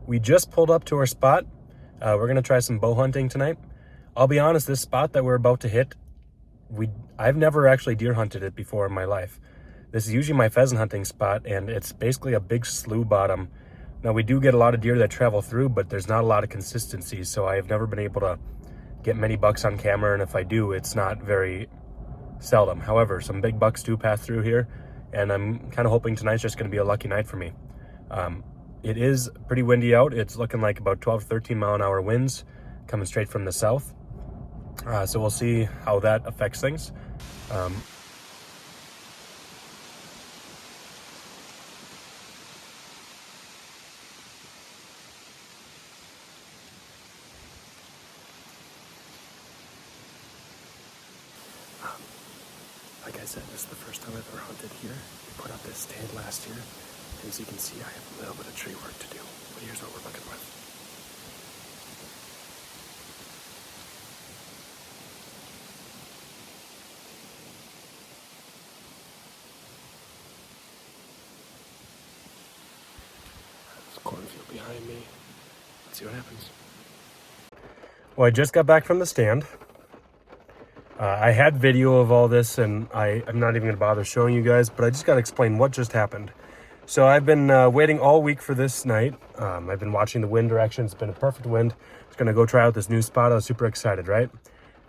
We just pulled up to our spot. We're gonna try some bow hunting tonight. I'll be honest, this spot that we're about to hit, I've never actually deer hunted it before in my life. This is usually my pheasant hunting spot, and it's basically a big slough bottom. Now, we do get a lot of deer that travel through, but there's not a lot of consistency, so I have never been able to get many bucks on camera, and if I do, it's not very seldom. However, some big bucks do pass through here, and I'm kind of hoping tonight's just going to be a lucky night for me. It is pretty windy out. It's looking like about 12 to 13 mile an hour winds coming straight from the south. So we'll see how that affects things. Like I said, this is the first time I've ever hunted here. We put up this stand last year. And as you can see, I have a little bit of tree work to do. But here's what we're looking with. There's a cornfield behind me. Let's see what happens. Well, I just got back from the stand. I had video of all this, and I'm not even going to bother showing you guys, but I just got to explain what just happened. So I've been waiting all week for this night. I've been watching the wind direction. It's been a perfect wind. I was going to go try out this new spot. I was super excited, right?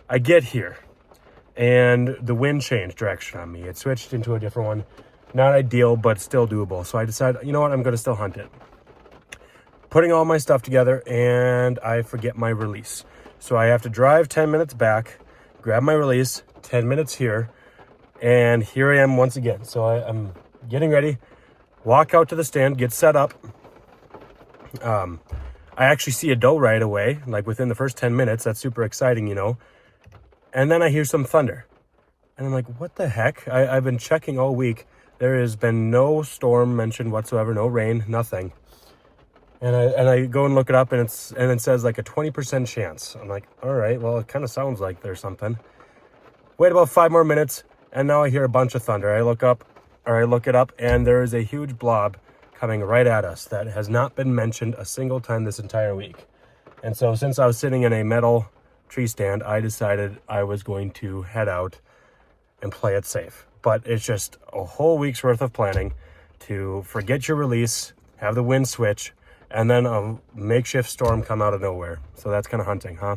I get here, and the wind changed direction on me. It switched into a different one. Not ideal, but still doable. So I decided, you know what, I'm going to still hunt it. Putting all my stuff together, and I forget my release. So I have to drive 10 minutes back, grab my release, 10 minutes here, and here I am once again. So I'm getting ready, walk out to the stand, get set up. I actually see a doe right away, like within the first 10 minutes. That's super exciting, you know. And then I hear some thunder. And I'm like, what the heck? I've been checking all week. There has been no storm mentioned whatsoever, no rain, nothing. And I go and look it up, and it says like a 20% chance. I'm like, all right, well, it kind of sounds like there's something. Wait about 5 more minutes, and now I hear a bunch of thunder. I look it up, and there is a huge blob coming right at us that has not been mentioned a single time this entire week. And so since I was sitting in a metal tree stand, I decided I was going to head out and play it safe. But it's just a whole week's worth of planning to forget your release, have the wind switch, and then a makeshift storm come out of nowhere. So that's kind of hunting, huh?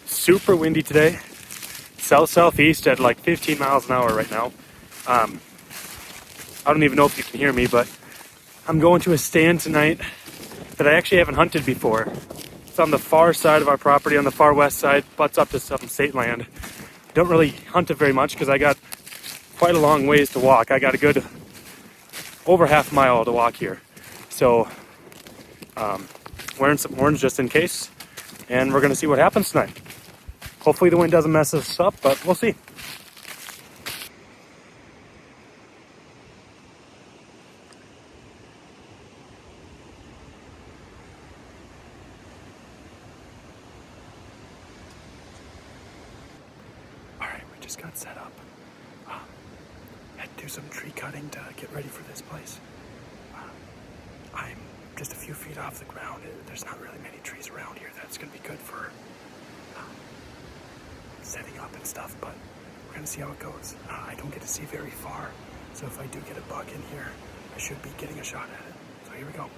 Super windy today. South-southeast at like 15 miles an hour right now. I don't even know if you can hear me, but I'm going to a stand tonight that I actually haven't hunted before. It's on the far side of our property, on the far west side, butts up to some state land. Don't really hunt it very much because I got quite a long ways to walk. I got a good over half mile to walk here. So wearing some horns just in case, and we're gonna see what happens tonight. Hopefully the wind doesn't mess us up, but we'll see. All right, we just got set up. Had to do some tree cutting to get ready for this place. I'm just a few feet off the ground. There's not really many trees around here. That's going to be good for setting up and stuff, but we're going to see how it goes. I don't get to see very far, so if I do get a buck in here, I should be getting a shot at it. So here we go.